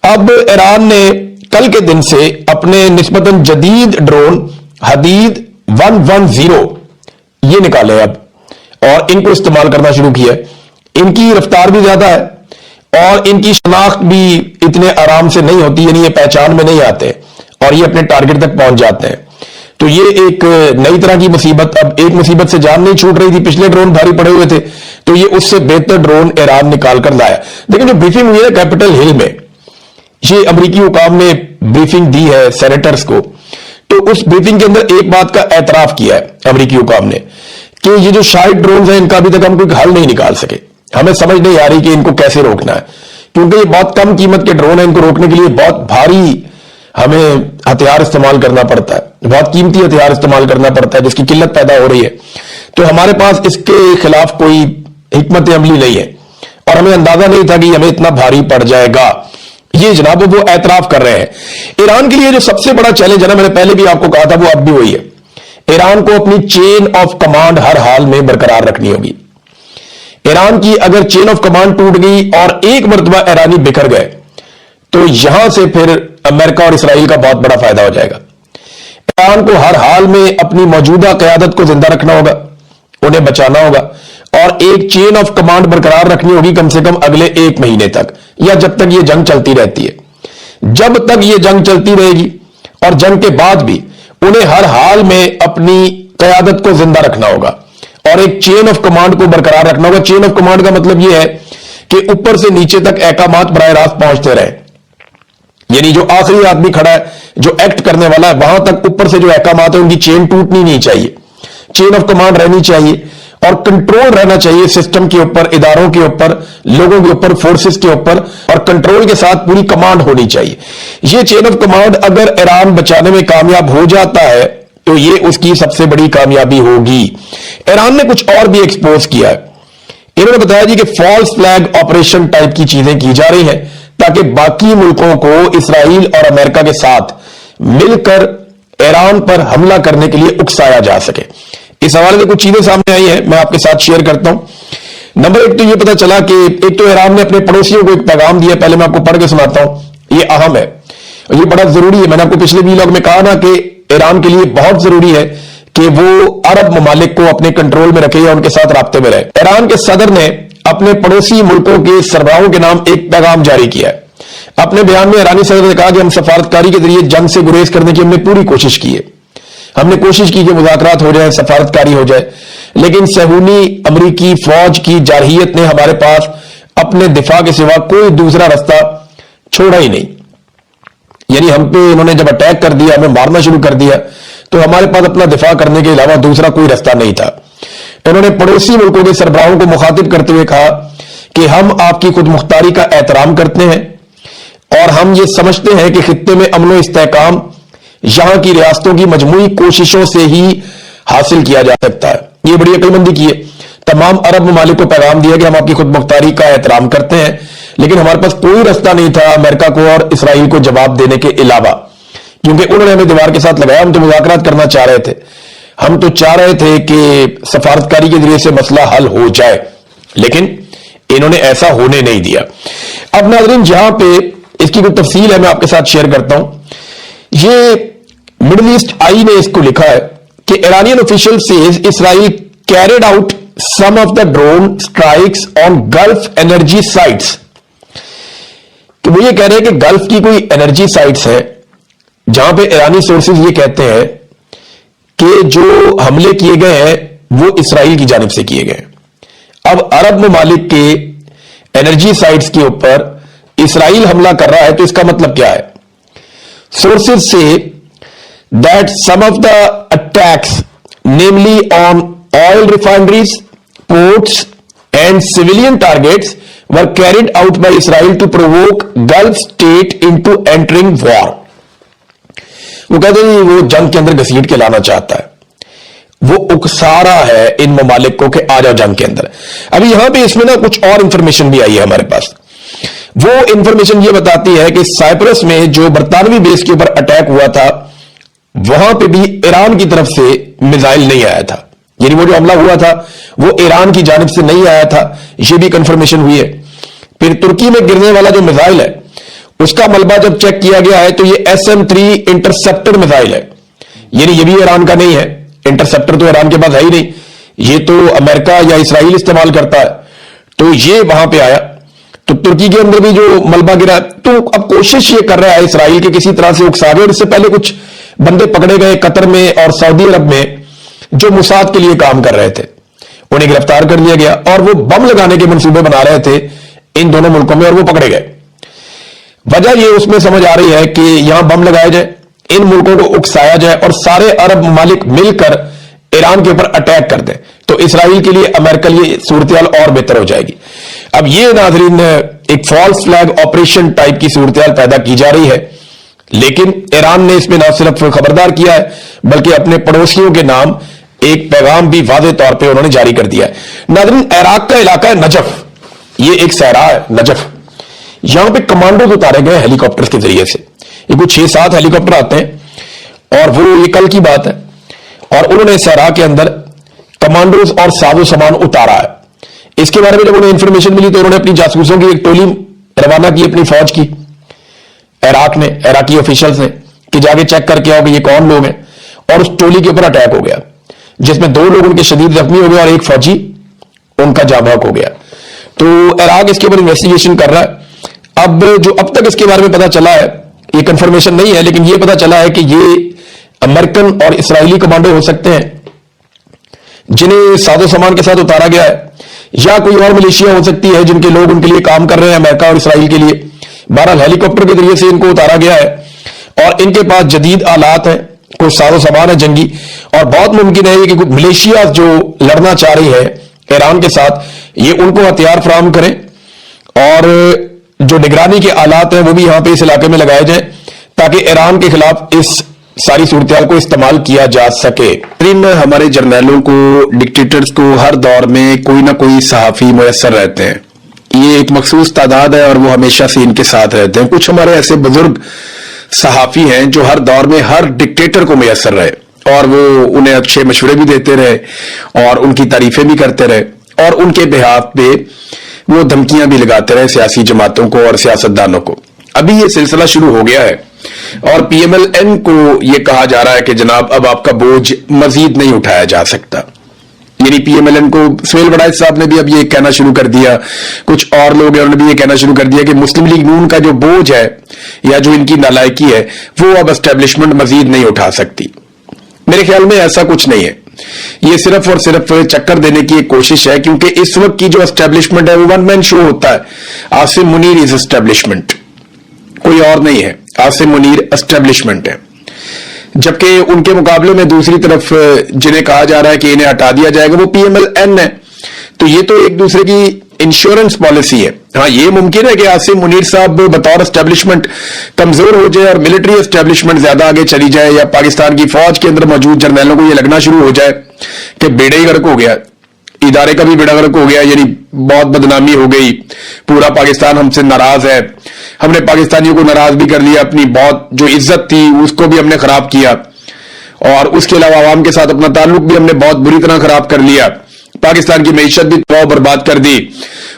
اب ایران نے کل کے دن سے اپنے نسبتاً جدید ڈرون حدید 110 یہ نکالے اب اور ان کو استعمال کرنا شروع کیا. ان کی رفتار بھی زیادہ ہے اور ان کی شناخت بھی اتنے آرام سے نہیں ہوتی, یعنی یہ پہچان میں نہیں آتے اور یہ اپنے ٹارگٹ تک پہنچ جاتے ہیں. تو یہ ایک نئی طرح کی مصیبت. اب ایک مصیبت سے جان نہیں چھوٹ رہی تھی, پچھلے ڈرون بھاری پڑے ہوئے تھے, تو یہ اس سے بہتر ڈرون ایران نکال کر لایا. لیکن جو بریفنگ ہوئی ہے کیپٹل ہل میں, یہ امریکی حکام نے بریفنگ دی ہے سینیٹرز کو, تو اس بریفنگ کے اندر ایک بات کا اعتراف کیا ہے امریکی حکام نے کہ یہ جو 60 ڈرونز ہیں ان کا ابھی تک ہم کوئی حل نہیں نکال سکے. ہمیں سمجھ نہیں آ رہی کہ ان کو کیسے روکنا ہے, کیونکہ یہ بہت کم قیمت کے ڈرون ہیں. ان کو روکنے کے لیے بہت بھاری ہمیں ہتھیار استعمال کرنا پڑتا ہے, بہت قیمتی ہتھیار استعمال کرنا پڑتا ہے, جس کی قلت پیدا ہو رہی ہے. تو ہمارے پاس اس کے خلاف کوئی حکمت عملی نہیں ہے اور ہمیں اندازہ نہیں تھا کہ ہمیں اتنا بھاری پڑ جائے گا. یہ جناب وہ اعتراف کر رہے ہیں. ایران کے لیے جو سب سے بڑا چیلنج ہے نا, میں نے پہلے بھی آپ کو کہا تھا, وہ اب بھی وہی ہے. ایران کو اپنی چین آف کمانڈ ہر حال میں برقرار رکھنی ہوگی. ایران کی اگر چین آف کمانڈ ٹوٹ گئی اور ایک مرتبہ ایرانی بکھر گئے تو یہاں سے پھر امریکہ اور اسرائیل کا بہت بڑا فائدہ ہو جائے گا. ایران کو ہر حال میں اپنی موجودہ قیادت کو زندہ رکھنا ہوگا, انہیں بچانا ہوگا اور ایک چین آف کمانڈ برقرار رکھنی ہوگی کم سے کم اگلے 1 مہینے تک, یا جب تک یہ جنگ چلتی رہتی ہے. جب تک یہ جنگ چلتی رہے گی اور جنگ کے بعد بھی انہیں ہر حال میں اپنی قیادت کو زندہ رکھنا ہوگا اور ایک چین آف کمانڈ کو برقرار رکھنا ہوگا. چین آف کمانڈ کا مطلب یہ ہے کہ اوپر سے نیچے تک احکامات براہ راست پہنچتے رہے, یعنی جو آخری آدمی کھڑا ہے, جو ایکٹ کرنے والا ہے, وہاں تک اوپر سے جو احکامات ہیں ان کی چین ٹوٹنی نہیں چاہیے. چین آف کمانڈ رہنی چاہیے اور کنٹرول رہنا چاہیے سسٹم کے اوپر, اداروں کے اوپر, لوگوں کے اوپر, فورسز کے اوپر, اور کنٹرول کے ساتھ پوری کمانڈ ہونی چاہیے. یہ چین آف کمانڈ اگر ایران بچانے میں کامیاب ہو جاتا ہے تو یہ اس کی سب سے بڑی کامیابی ہوگی. ایران نے کچھ اور بھی ایکسپوز کیا ہے. انہوں نے بتایا جی کہ فالس فلیگ آپریشن ٹائپ کی چیزیں کی جا رہی ہیں تاکہ باقی ملکوں کو اسرائیل اور امریکہ کے ساتھ مل کر ایران پر حملہ کرنے کے لیے اکسایا جا سکے. اس حوالے سے کچھ چیزیں سامنے آئی ہیں, میں آپ کے ساتھ شیئر کرتا ہوں. نمبر 1 تو یہ پتا چلا کہ ایک تو ایران نے اپنے پڑوسیوں کو ایک پیغام دیا, پہلے میں آپ کو پڑھ کے سناتا ہوں, یہ اہم ہے اور یہ بڑا ضروری ہے. میں نے آپ کو پچھلے ویلاگ میں کہا نا کہ ایران کے لیے بہت ضروری ہے کہ وہ عرب ممالک کو اپنے کنٹرول میں رکھے یا ان کے ساتھ رابطے میں رہے. ایران کے صدر نے اپنے پڑوسی ملکوں کے سربراہوں کے نام ایک پیغام جاری کیا ہے. اپنے بیان میں ایرانی صدر نے کہا کہ ہم سفارتکاری کے ذریعے جنگ سے گریز کرنے کی ہم نے پوری کوشش کی ہے. ہم نے کوشش کی کہ مذاکرات ہو جائیں, سفارتکاری ہو جائے, لیکن صہیونی امریکی فوج کی جارحیت نے ہمارے پاس اپنے دفاع کے سوا کوئی دوسرا راستہ چھوڑا ہی نہیں. یعنی ہم پہ انہوں نے جب اٹیک کر دیا, ہمیں مارنا شروع کر دیا, تو ہمارے پاس اپنا دفاع کرنے کے علاوہ دوسرا کوئی راستہ نہیں تھا. انہوں نے پڑوسی ملکوں کے سربراہوں کو مخاطب کرتے ہوئے کہا کہ ہم آپ کی خود مختاری کا احترام کرتے ہیں اور ہم یہ سمجھتے ہیں کہ خطے میں امن و استحکام یہاں کی ریاستوں کی مجموعی کوششوں سے ہی حاصل کیا جا سکتا ہے. یہ بڑی عقل مندی کی ہے. تمام عرب ممالک کو پیغام دیا کہ ہم آپ کی خود مختاری کا احترام کرتے ہیں, لیکن ہمارے پاس کوئی راستہ نہیں تھا امریکہ کو اور اسرائیل کو جواب دینے کے علاوہ, کیونکہ انہوں نے ہمیں دیوار کے ساتھ لگایا. ہم تو مذاکرات کرنا چاہ رہے تھے, ہم تو چاہ رہے تھے کہ سفارتکاری کے ذریعے سے مسئلہ حل ہو جائے, لیکن انہوں نے ایسا ہونے نہیں دیا. اب ناظرین جہاں پہ اس کی کوئی تفصیل ہے میں آپ کے ساتھ شیئر کرتا ہوں. یہ مڈل ایسٹ آئی نے اس کو لکھا ہے کہ Iranian officials say Israel carried out some of the drone strikes on Gulf energy sites. کہ وہ یہ کہہ رہے ہیں کہ گلف کی کوئی انرجی سائٹس ہے جہاں پہ ایرانی سورسز یہ کہتے ہیں کہ جو حملے کیے گئے ہیں وہ اسرائیل کی جانب سے کیے گئے. اب عرب ممالک کے انرجی سائٹس کے اوپر اسرائیل حملہ کر رہا ہے تو اس کا مطلب کیا ہے؟ Sources say that some of the attacks, namely on oil refineries, ports, and civilian targets, were carried out by Israel to provoke Gulf state into entering war. وہ کہتے ہیں وہ جنگ کے اندر گھسیٹ کے لانا چاہتا ہے, وہ اکسا رہا ہے ان ممالک کو کہ آ جاؤ جنگ کے اندر. ابھی یہاں پہ اس میں نا کچھ اور انفارمیشن بھی آئی ہے ہمارے پاس. وہ انفارمیشن یہ بتاتی ہے کہ سائپرس میں جو برطانوی بیس کے اوپر اٹیک ہوا تھا وہاں پہ بھی ایران کی طرف سے میزائل نہیں آیا تھا, یعنی وہ جو حملہ ہوا تھا وہ ایران کی جانب سے نہیں آیا تھا, یہ بھی کنفرمیشن ہوئی ہے. پھر ترکی میں گرنے والا جو میزائل ہے اس کا ملبہ جب چیک کیا گیا ہے تو یہ SM-3 انٹرسپٹر میزائل ہے، یعنی یہ بھی ایران کا نہیں ہے، انٹرسپٹر تو ایران کے پاس ہے ہی نہیں، یہ تو امریکہ یا اسرائیل استعمال کرتا ہے، تو یہ وہاں پہ آیا۔ تو ترکی کے اندر بھی جو ملبہ گرا، تو اب کوشش یہ کر رہا ہے اسرائیل کے کسی طرح سے اکساوے، اور اس سے پہلے کچھ بندے پکڑے گئے قطر میں اور سعودی عرب میں جو موساد کے لیے کام کر رہے تھے، انہیں گرفتار کر لیا گیا، اور وہ بم لگانے کے منصوبے بنا رہے تھے ان دونوں ملکوں میں، اور وہ پکڑے گئے۔ وجہ یہ اس میں سمجھ آ رہی ہے کہ یہاں بم لگایا جائے، ان ملکوں کو اکسایا جائے، اور سارے عرب ممالک مل کر ایران کے اوپر اٹیک کر دیں، تو اسرائیل کے لیے، امریکہ کے لیے صورتحال اور بہتر ہو جائے گی۔ اب یہ ناظرین ایک فالس فلیگ آپریشن ٹائپ کی صورتحال پیدا کی جا رہی ہے، لیکن ایران نے اس میں نہ صرف خبردار کیا ہے بلکہ اپنے پڑوسیوں کے نام ایک پیغام بھی واضح طور پہ انہوں نے جاری کر دیا ہے۔ ناظرین، عراق کا علاقہ ہے نجف، یہ ایک صحرا ہے نجف، یہاں پہ کمانڈوز اتارے گئے ہیلی کاپٹر کے ذریعے سے، یہ کچھ 6-7 ہیلی کاپٹر آتے ہیں، اور وہ یہ کل کی بات ہے، اور انہوں نے صحرا کے اندر کمانڈوز اور ساز و سامان اتارا ہے۔ اس کے بارے میں جب انہیں انفارمیشن ملی تو انہوں نے اپنی جاسوسوں کی ایک ٹولی روانہ کی، اپنی فوج کی، عراق نے، عراقی آفیشلز نے، کہ جا کے چیک کر کے آؤ کہ یہ کون لوگ ہیں، اور اس ٹولی کے اوپر اٹیک ہو گیا جس میں 2 لوگ ان کے شدید زخمی ہو گئے اور ایک فوجی ان کا جاں بحق ہو گیا۔ تو عراق اس کے اوپر انویسٹیگیشن کر رہا ہے۔ اب جو اب تک اس کے بارے میں پتا چلا ہے، یہ کنفرمیشن نہیں ہے، لیکن یہ پتا چلا ہے کہ یہ امریکن اور اسرائیلی کمانڈو ہو سکتے ہیں جنہیں ساز و سامان کے ساتھ اتارا گیا ہے، یا کوئی اور ملیشیا ہو سکتی ہے جن کے لوگ ان کے لیے کام کر رہے ہیں امریکہ اور اسرائیل کے لیے۔ بہرحال ہیلی کاپٹر کے ذریعے سے ان کو اتارا گیا ہے، اور ان کے پاس جدید آلات ہیں، کوئی ساز و سامان ہے جنگی، اور بہت ممکن ہے کہ ملیشیا جو لڑنا چاہ رہی ہے ایران کے ساتھ، یہ ان کو ہتھیار فراہم کریں، اور جو نگرانی کے آلات ہیں وہ بھی یہاں پہ اس علاقے میں لگائے جائیں تاکہ ایران کے خلاف اس ساری صورتحال کو استعمال کیا جا سکے۔ ہمارے جرنیلوں کو، ڈکٹیٹرز کو ہر دور میں کوئی نہ کوئی صحافی میسر رہتے ہیں، یہ ایک مخصوص تعداد ہے اور وہ ہمیشہ سے ان کے ساتھ رہتے ہیں۔ کچھ ہمارے ایسے بزرگ صحافی ہیں جو ہر دور میں ہر ڈکٹیٹر کو میسر رہے، اور وہ انہیں اچھے مشورے بھی دیتے رہے اور ان کی تعریفیں بھی کرتے رہے، اور ان کے بہاف پہ وہ دھمکیاں بھی لگاتے رہے سیاسی جماعتوں کو اور سیاستدانوں کو۔ ابھی یہ سلسلہ شروع ہو گیا ہے، اور PMLN کو یہ کہا جا رہا ہے کہ جناب اب آپ کا بوجھ مزید نہیں اٹھایا جا سکتا، یعنی PMLN کو سہیل وڑائچ صاحب نے بھی اب یہ کہنا شروع کر دیا، کچھ اور لوگ ہیں انہوں نے بھی یہ کہنا شروع کر دیا کہ مسلم لیگ نون کا جو بوجھ ہے یا جو ان کی نالائکی ہے وہ اب اسٹیبلشمنٹ مزید نہیں اٹھا سکتی۔ میرے خیال میں ایسا کچھ نہیں ہے، یہ صرف اور صرف چکر دینے کی ایک کوشش ہے، کیونکہ اس وقت کی جو اسٹیبلشمنٹ ہے وہ ون مین شو ہوتا ہے۔ عاصم منیر از اسٹیبلشمنٹ، کوئی اور نہیں ہے، عاصم منیر اسٹیبلشمنٹ ہے، جبکہ ان کے مقابلے میں دوسری طرف جنہیں کہا جا رہا ہے کہ انہیں ہٹا دیا جائے گا وہ PMLN ہے۔ تو یہ تو ایک دوسرے کی انشورنس پالیسی ہے۔ ہاں، یہ ممکن ہے کہ عاصم منیر صاحب بطور اسٹیبلشمنٹ کمزور ہو جائے اور ملٹری اسٹیبلشمنٹ زیادہ آگے چلی جائے، یا پاکستان کی فوج کے اندر موجود جرنیلوں کو یہ لگنا شروع ہو جائے کہ بیڑے ہی غرق ہو گیا، ادارے کا بھی بیڑا غرق ہو گیا، یعنی بہت بدنامی ہو گئی، پورا پاکستان ہم سے ناراض ہے، ہم نے پاکستانیوں کو ناراض بھی کر لیا، اپنی بہت جو عزت تھی اس کو بھی ہم نے خراب کیا، اور اس کے علاوہ عوام کے ساتھ اپنا تعلق بھی ہم نے بہت بری طرح خراب کر لیا، پاکستان کی معیشت بھی تباہ برباد کر دی،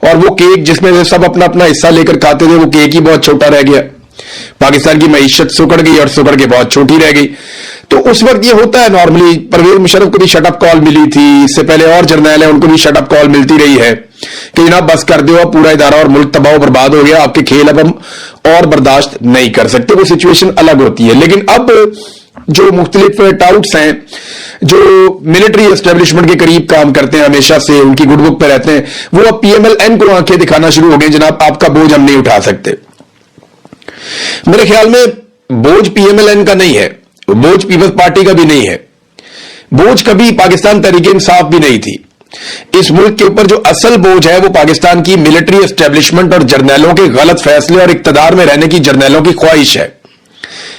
اور وہ کیک جس میں سے سب اپنا اپنا حصہ لے کر کھاتے تھے وہ کیک ہی بہت چھوٹا رہ گیا، پاکستان کی معیشت سکڑ گئی اور سکڑ کے بہت چھوٹی رہ گئی۔ تو اس وقت یہ ہوتا ہے نارملی، پرویز مشرف کو بھی شٹ اپ کال ملی تھی، اس سے پہلے اور جرنیل ہیں ان کو بھی شٹ اپ کال ملتی رہی ہے کہ جناب بس کر دو، پورا ادارہ اور ملک تباہ و برباد ہو گیا، آپ کے کھیل اب ہم اور برداشت نہیں کر سکتے۔ وہ سچویشن الگ ہوتی ہے، لیکن اب جو مختلف ٹاؤٹس ہیں جو ملٹری اسٹیبلشمنٹ کے قریب کام کرتے ہیں، ہمیشہ سے ان کی گڈ بک پہ رہتے ہیں، وہ اب PMLN کو آنکھیں دکھانا شروع ہو گئے، جناب آپ کا بوجھ ہم نہیں اٹھا سکتے۔ میرے خیال میں بوجھ PMLN کا نہیں ہے، بوجھ پیپلز پارٹی کا بھی نہیں ہے، بوجھ کبھی پاکستان تحریک انصاف بھی نہیں تھی۔ اس ملک کے اوپر جو اصل بوجھ ہے وہ پاکستان کی ملٹری اسٹیبلشمنٹ اور جرنیلوں کے غلط فیصلے اور اقتدار میں رہنے کی جرنیلوں کی خواہش ہے،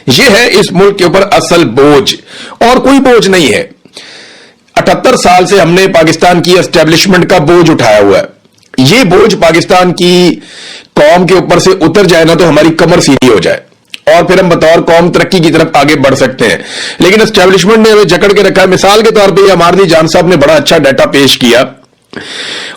یہ ہے اس ملک کے اوپر اصل بوجھ، اور کوئی بوجھ نہیں ہے۔ 78 سال سے ہم نے پاکستان کی اسٹیبلشمنٹ کا بوجھ اٹھایا ہوا ہے، یہ بوجھ پاکستان کی قوم کے اوپر سے اتر جائے نا تو ہماری کمر سیدھی ہو جائے اور پھر ہم بطور قوم ترقی کی طرف آگے بڑھ سکتے ہیں، لیکن اسٹیبلشمنٹ نے ہمیں جکڑ کے رکھا ہے۔ مثال کے طور پہ ہمارنی جان صاحب نے بڑا اچھا ڈیٹا پیش کیا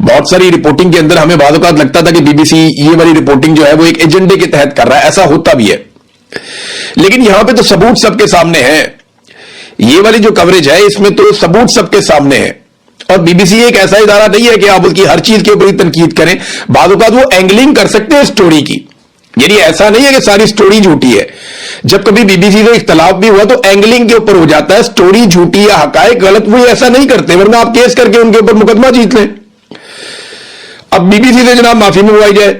بہت ساری رپورٹنگ کے اندر ہمیں بعض اوقات لگتا تھا کہ بی بی سی یہ والی رپورٹنگ جو ہے وہ ایک ایجنڈے کے تحت کر رہا ہے، ایسا ہوتا بھی ہے، لیکن یہاں پہ تو ثبوت سب کے سامنے ہے. یہ والی جو کوریج ہے اس میں تو ثبوت سب کے سامنے ہے. اور بی بی سی ایک ایسا ادارہ نہیں ہے کہ آپ اس کی ہر چیز کے اوپر ہی تنقید کریں. بعض اوقات وہ اینگلنگ کر سکتے ہیں سٹوری کی، یعنی ایسا نہیں ہے کہ ساری سٹوری جھوٹی ہے. جب کبھی بی بی سی سے اختلاف بھی ہوا تو اینگلنگ کے اوپر ہو جاتا ہے، سٹوری جھوٹی یا حقائق غلط، وہ ایسا نہیں کرتے، ورنہ آپ کیس کر کے ان کے اوپر مقدمہ جیت لیں. اب بی بی سی سے جناب معافی منگوائی جائے،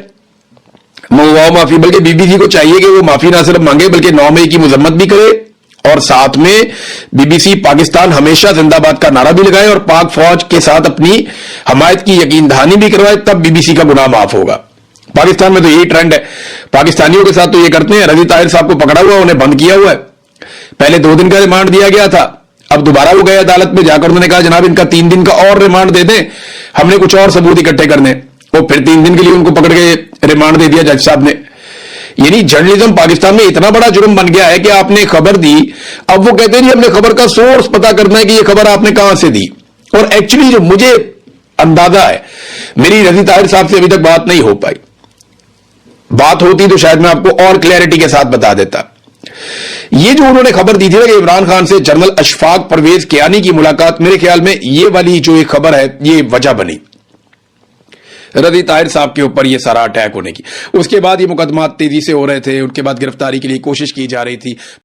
منگواؤ معافی، بلکہ بی بی سی کو چاہیے کہ وہ معافی نہ صرف مانگے بلکہ 9 مئی کی مذمت بھی کرے، اور ساتھ میں بی بی سی پاکستان ہمیشہ زندہ باد کا نعرہ بھی لگائے اور پاک فوج کے ساتھ اپنی حمایت کی یقین دہانی بھی کروائے، تب بی بی سی کا گناہ معاف ہوگا. پاکستان میں تو یہی ٹرینڈ ہے، پاکستانیوں کے ساتھ تو یہ کرتے ہیں. رضی طاہر صاحب کو پکڑا ہوا، انہیں بند کیا ہوا ہے. پہلے 2 دن کا ریمانڈ دیا گیا تھا، اب دوبارہ وہ گئے عدالت میں، جا کر انہوں نے کہا جناب ان کا 3 دن کا اور ریمانڈ دے دیں، ہم نے کچھ اور ثبوت اکٹھے کرنے. وہ پھر 3 دن کے لیے ان کو پکڑ کے ریمانڈ دے دیا جج صاحب نے. یعنی جرنلزم پاکستان میں اتنا بڑا جرم بن گیا ہے کہ آپ نے خبر دی، اب وہ کہتے ہیں جی ہم نے خبر کا سورس پتا کرنا ہے کہ یہ خبر آپ نے کہاں سے دی. اور ایکچولی جو مجھے اندازہ ہے، میری رضی طاہر صاحب سے ابھی تک بات نہیں ہو پائی، بات ہوتی تو شاید میں آپ کو اور کلیئرٹی کے ساتھ بتا دیتا. یہ جو انہوں نے خبر دی تھی نا کہ عمران خان سے جنرل اشفاق پرویز کیانی کی ملاقات، میرے خیال میں یہ والی جو ایک خبر ہے یہ وجہ بنی رضی طاہر صاحب کے اوپر یہ سارا اٹیک ہونے کی. اس کے بعد یہ مقدمات تیزی سے ہو رہے تھے، ان کے بعد گرفتاری کے لیے کوشش کی جا رہی تھی.